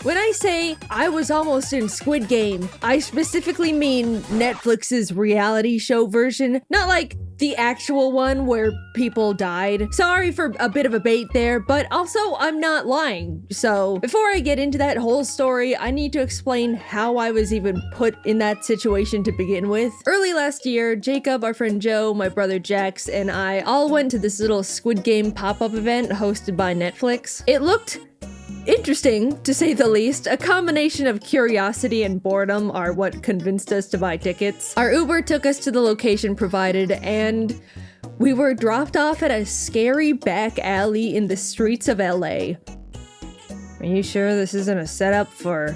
When I say I was almost in Squid Game, I specifically mean Netflix's reality show version, not like the actual one where people died. Sorry for a bit of a bait there, but also I'm not lying. So before I get into that whole story, I need to explain how I was even put in that situation to begin with. Early last year, Jacob, our friend Joe, my brother Jax, and I all went to this little Squid Game pop-up event hosted by Netflix. It looked interesting, to say the least. A combination of curiosity and boredom are what convinced us to buy tickets. Our Uber took us to the location provided, and we were dropped off at a scary back alley in the streets of LA. Are you sure this isn't a setup for,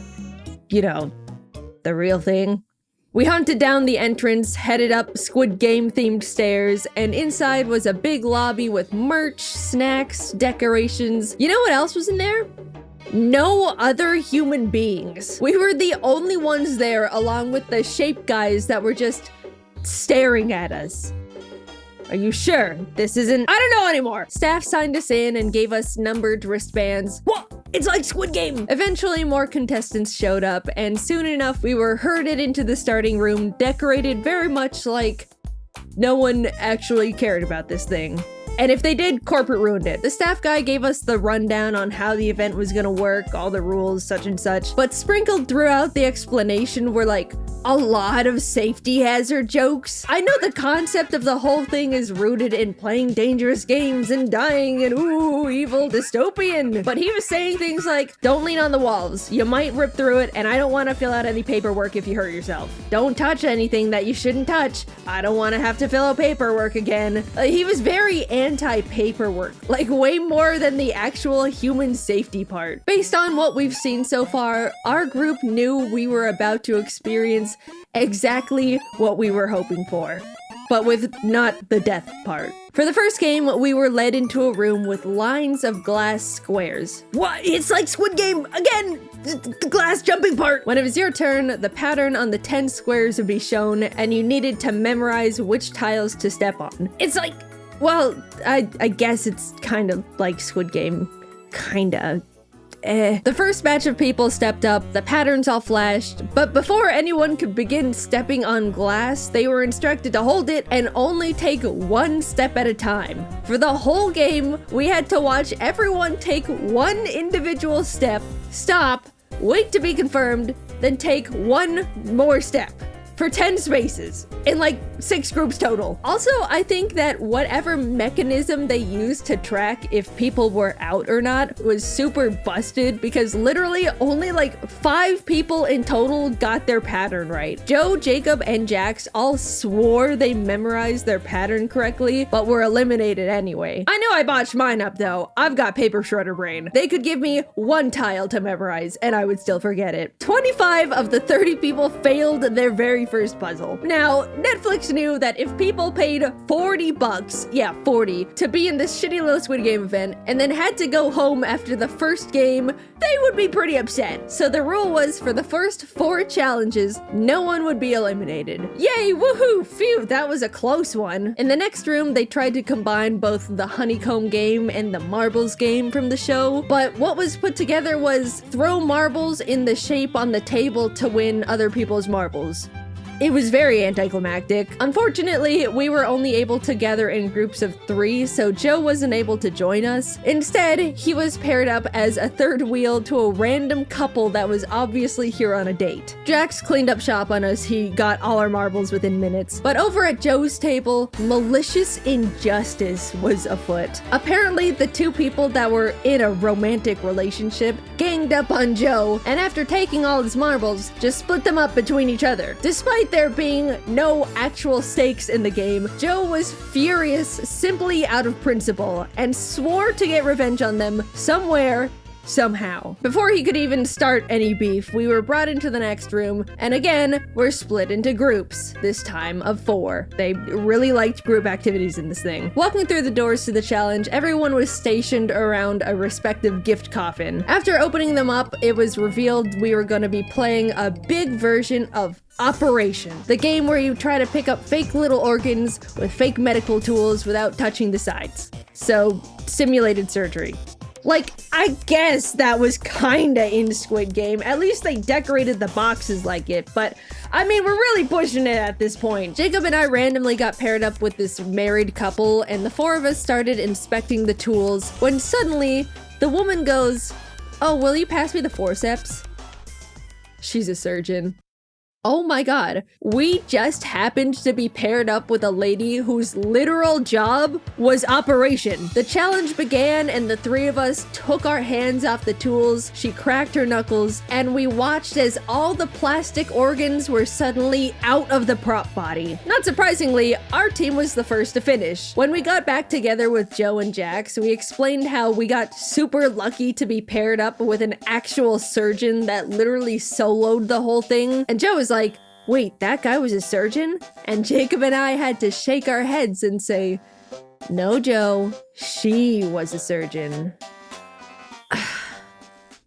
you know, the real thing? We hunted down the entrance, headed up Squid Game themed stairs, and inside was a big lobby with merch, snacks, decorations. You know what else was in there? No other human beings. We were the only ones there, along with the shape guys that were just staring at us. Are you sure this isn't— I don't know anymore. Staff signed us in and gave us numbered wristbands. What? It's like Squid Game! Eventually, more contestants showed up, and soon enough, we were herded into the starting room, decorated very much like no one actually cared about this thing. And if they did, corporate ruined it. The staff guy gave us the rundown on how the event was gonna work, all the rules, such and such, but sprinkled throughout the explanation were like a lot of safety hazard jokes. I know the concept of the whole thing is rooted in playing dangerous games and dying and ooh, evil dystopian. But he was saying things like, don't lean on the walls, you might rip through it, and I don't want to fill out any paperwork if you hurt yourself. Don't touch anything that you shouldn't touch. I don't want to have to fill out paperwork again. He was very anti-paperwork, like way more than the actual human safety part. Based on what we've seen so far, our group knew we were about to experience exactly what we were hoping for, but with not the death part. For the first game, we were led into a room with lines of glass squares. What? It's like Squid Game again! The glass jumping part! When it was your turn, the pattern on the 10 squares would be shown, and you needed to memorize which tiles to step on. It's like, well, I guess it's kind of like Squid Game. Kinda. The first batch of people stepped up, the patterns all flashed, but before anyone could begin stepping on glass, they were instructed to hold it and only take one step at a time. For the whole game, we had to watch everyone take one individual step, stop, wait to be confirmed, then take one more step. For 10 spaces, in like 6 groups total. Also, I think that whatever mechanism they used to track if people were out or not was super busted, because literally only like 5 people in total got their pattern right. Joe, Jacob, and Jax all swore they memorized their pattern correctly, but were eliminated anyway. I know I botched mine up though. I've got paper shredder brain. They could give me one tile to memorize and I would still forget it. 25 of the 30 people failed their very first puzzle. Now, Netflix knew that if people paid $40, yeah, 40, to be in this shitty little Squid Game event and then had to go home after the first game, they would be pretty upset. So the rule was for the first 4 challenges, no one would be eliminated. Yay, woohoo, phew, that was a close one. In the next room, they tried to combine both the honeycomb game and the marbles game from the show, but what was put together was throw marbles in the shape on the table to win other people's marbles. It was very anticlimactic. Unfortunately, we were only able to gather in groups of 3, so Joe wasn't able to join us. Instead, he was paired up as a third wheel to a random couple that was obviously here on a date. Jax cleaned up shop on us. He got all our marbles within minutes. But over at Joe's table, malicious injustice was afoot. Apparently, the 2 people that were in a romantic relationship ganged up on Joe, and after taking all his marbles, just split them up between each other. Despite there being no actual stakes in the game, Joe was furious simply out of principle and swore to get revenge on them somewhere, somehow. Before he could even start any beef, we were brought into the next room, and again, we're split into groups, this time of 4. They really liked group activities in this thing. Walking through the doors to the challenge, everyone was stationed around a respective gift coffin. After opening them up, it was revealed we were going to be playing a big version of Operation, the game where you try to pick up fake little organs with fake medical tools without touching the sides. So, simulated surgery. Like, I guess that was kinda in Squid Game. At least they decorated the boxes like it, but I mean, we're really pushing it at this point. Jacob and I randomly got paired up with this married couple, and the four of us started inspecting the tools when suddenly the woman goes, "Oh, will you pass me the forceps?" She's a surgeon. Oh my god, we just happened to be paired up with a lady whose literal job was operation. The challenge began and the three of us took our hands off the tools, she cracked her knuckles, and we watched as all the plastic organs were suddenly out of the prop body. Not surprisingly, our team was the first to finish. When we got back together with Joe and Jax, we explained how we got super lucky to be paired up with an actual surgeon that literally soloed the whole thing, and Joe was like, "Wait, that guy was a surgeon?" And Jacob and I had to shake our heads and say, "No, Joe, she was a surgeon."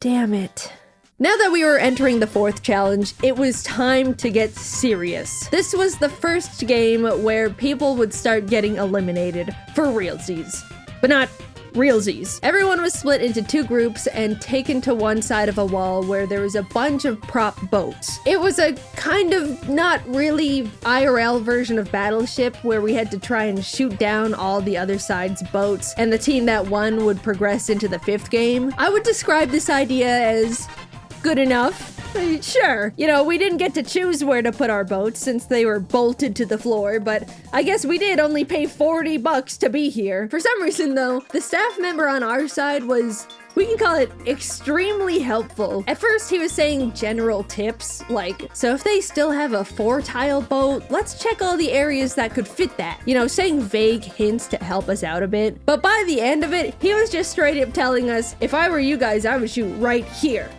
Damn it. Now that we were entering the fourth challenge, it was time to get serious. This was the first game where people would start getting eliminated for realsies. But not realsies. Everyone was split into two groups and taken to one side of a wall where there was a bunch of prop boats. It was a kind of not really IRL version of Battleship where we had to try and shoot down all the other side's boats, and the team that won would progress into the fifth game. I would describe this idea as good enough. Sure, you know, we didn't get to choose where to put our boats since they were bolted to the floor, but I guess we did only pay $40 to be here. For some reason though, the staff member on our side was, we can call it, extremely helpful. At first he was saying general tips, like, so if they still have a 4-tile boat, let's check all the areas that could fit that. You know, saying vague hints to help us out a bit. But by the end of it, he was just straight up telling us, if I were you guys, I would shoot right here.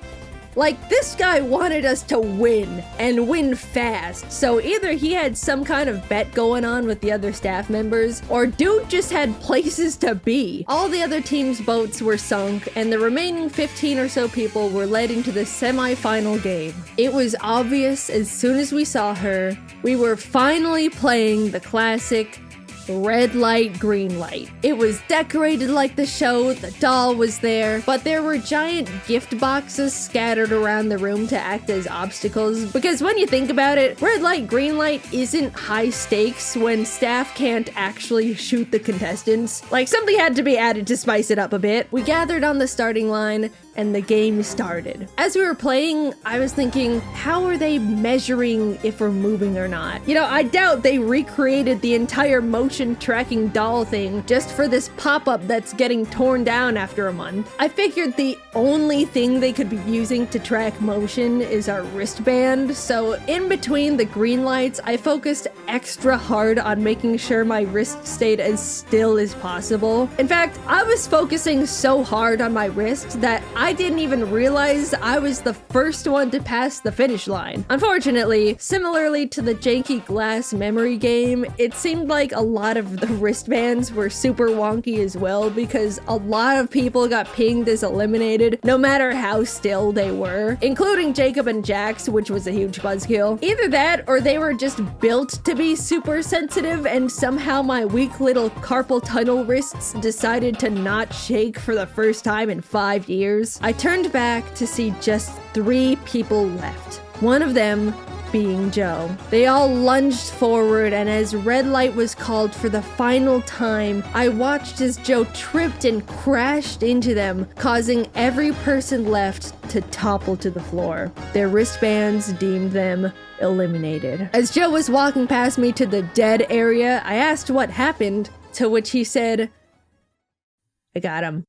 Like, this guy wanted us to win, and win fast, so either he had some kind of bet going on with the other staff members, or dude just had places to be. All the other team's boats were sunk, and the remaining 15 or so people were led into the semi-final game. It was obvious as soon as we saw her, we were finally playing the classic red light, green light. It was decorated like the show, the doll was there, but there were giant gift boxes scattered around the room to act as obstacles, because when you think about it, red light, green light isn't high stakes when staff can't actually shoot the contestants. Like, something had to be added to spice it up a bit. We gathered on the starting line, and the game started. As we were playing, I was thinking, how are they measuring if we're moving or not? You know, I doubt they recreated the entire motion tracking doll thing just for this pop-up that's getting torn down after a month. I figured the only thing they could be using to track motion is our wristband, so in between the green lights, I focused extra hard on making sure my wrist stayed as still as possible. In fact, I was focusing so hard on my wrist that I didn't even realize I was the first one to pass the finish line. Unfortunately, similarly to the janky glass memory game, it seemed like a lot of the wristbands were super wonky as well because a lot of people got pinged as eliminated no matter how still they were, including Jacob and Jax, which was a huge buzzkill. Either that or they were just built to be super sensitive and somehow my weak little carpal tunnel wrists decided to not shake for the first time in 5 years. I turned back to see just 3 people left. One of them being Joe. They all lunged forward, and as red light was called for the final time, I watched as Joe tripped and crashed into them, causing every person left to topple to the floor. Their wristbands deemed them eliminated. As Joe was walking past me to the dead area, I asked what happened, to which he said, "I got him."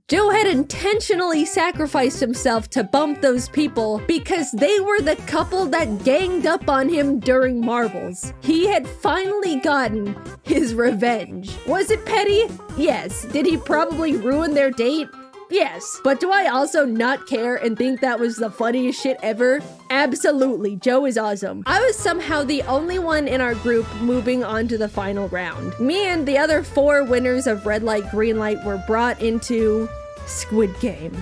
Joe had intentionally sacrificed himself to bump those people because they were the couple that ganged up on him during marbles. He had finally gotten his revenge. Was it petty? Yes. Did he probably ruin their date? Yes. But do I also not care and think that was the funniest shit ever? Absolutely. Joe is awesome. I was somehow the only one in our group moving on to the final round. Me and the other 4 winners of red light, green light were brought into Squid Game.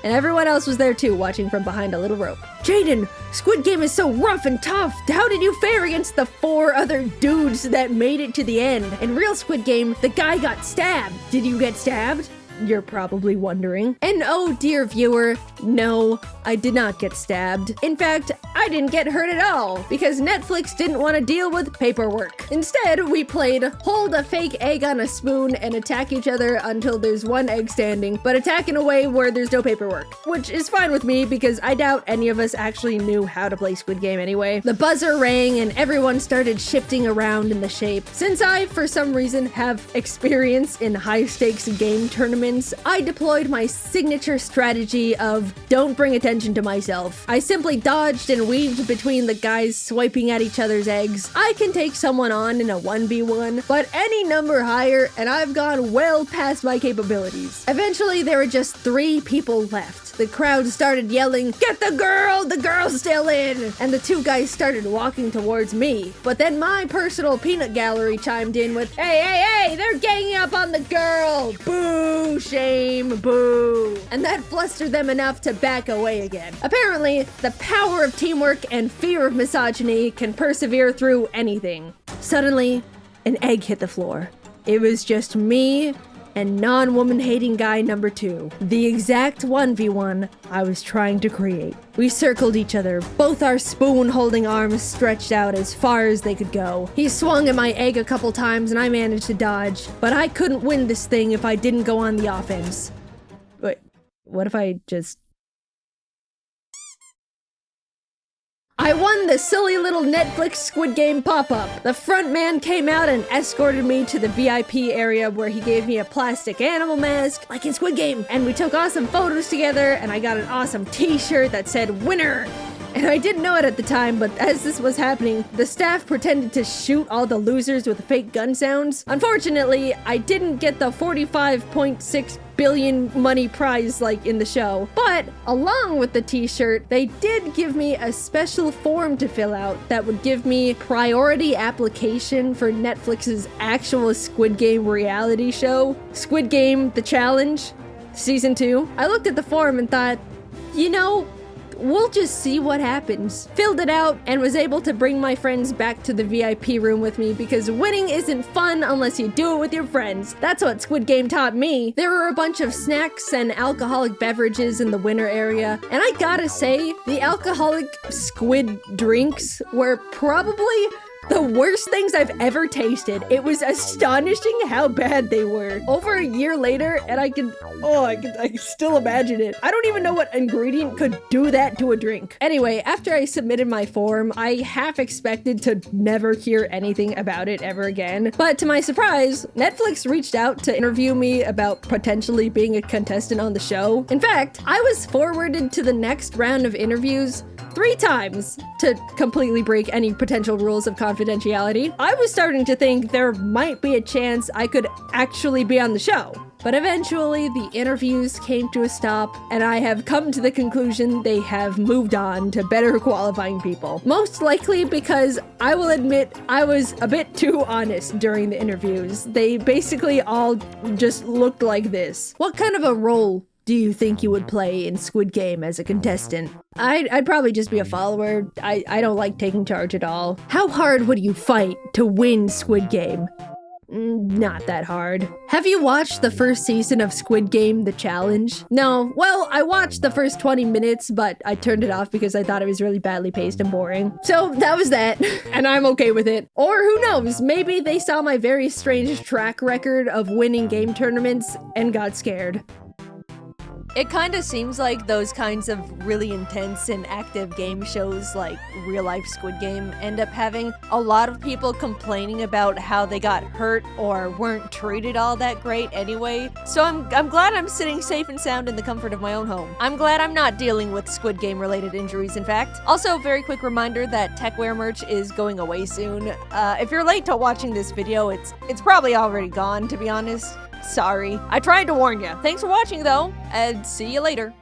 And everyone else was there too, watching from behind a little rope. Jaden, Squid Game is so rough and tough. How did you fare against the 4 other dudes that made it to the end? In real Squid Game, the guy got stabbed. Did you get stabbed? you're probably wondering. And oh dear viewer, no, I did not get stabbed. In fact, I didn't get hurt at all because Netflix didn't want to deal with paperwork. Instead, we played hold a fake egg on a spoon and attack each other until there's one egg standing, but attack in a way where there's no paperwork, which is fine with me because I doubt any of us actually knew how to play Squid Game anyway. The buzzer rang and everyone started shifting around in the shape. Since I, for some reason, have experience in high-stakes game tournaments, I deployed my signature strategy of don't bring attention to myself. I simply dodged and weaved between the guys swiping at each other's eggs. I can take someone on in a 1v1, but any number higher and I've gone well past my capabilities. Eventually, there were just 3 people left. The crowd started yelling, "Get the girl's still in!" And the 2 guys started walking towards me. But then my personal peanut gallery chimed in with, hey, they're ganging up on the girl! Boo, shame, boo. And that flustered them enough to back away again. Apparently, the power of teamwork and fear of misogyny can persevere through anything. Suddenly, an egg hit the floor. It was just me and non-woman-hating guy number 2. The exact 1v1 I was trying to create. We circled each other, both our spoon-holding arms stretched out as far as they could go. He swung at my egg a couple times and I managed to dodge, but I couldn't win this thing if I didn't go on the offense. Wait, what if I just... I won the silly little Netflix Squid Game pop-up. The front man came out and escorted me to the VIP area where he gave me a plastic animal mask, like in Squid Game. And we took awesome photos together, and I got an awesome t-shirt that said winner. And I didn't know it at the time, but as this was happening, the staff pretended to shoot all the losers with fake gun sounds. Unfortunately, I didn't get the 45.6 billion money prize like in the show. But along with the t-shirt, they did give me a special form to fill out that would give me priority application for Netflix's actual Squid Game reality show, Squid Game: The Challenge, Season 2. I looked at the form and thought, you know, we'll just see what happens. Filled it out and was able to bring my friends back to the VIP room with me because winning isn't fun unless you do it with your friends. That's what Squid Game taught me. There were a bunch of snacks and alcoholic beverages in the winner area, and I gotta say, the alcoholic squid drinks were probably the worst things I've ever tasted. It was astonishing how bad they were. Over a year later, and I can still imagine it. I don't even know what ingredient could do that to a drink. Anyway, after I submitted my form, I half expected to never hear anything about it ever again. But to my surprise, Netflix reached out to interview me about potentially being a contestant on the show. In fact, I was forwarded to the next round of interviews 3 times to completely break any potential rules of confidentiality. I was starting to think there might be a chance I could actually be on the show. But eventually, the interviews came to a stop, and I have come to the conclusion they have moved on to better qualifying people. Most likely because I will admit I was a bit too honest during the interviews. They basically all just looked like this. What kind of a role do you think you would play in Squid Game as a contestant? I'd probably just be a follower. I don't like taking charge at all. How hard would you fight to win Squid Game? Not that hard. Have you watched the first season of Squid Game: The Challenge? No. Well, I watched the first 20 minutes, but I turned it off because I thought it was really badly paced and boring. So that was that, and I'm okay with it. Or who knows, maybe they saw my very strange track record of winning game tournaments and got scared. It kind of seems like those kinds of really intense and active game shows like real life Squid Game end up having a lot of people complaining about how they got hurt or weren't treated all that great anyway. So I'm glad I'm sitting safe and sound in the comfort of my own home. I'm glad I'm not dealing with Squid Game related injuries, in fact. Also, very quick reminder that techwear merch is going away soon. If you're late to watching this video, it's probably already gone, to be honest. Sorry. I tried to warn you. Thanks for watching though, and see you later.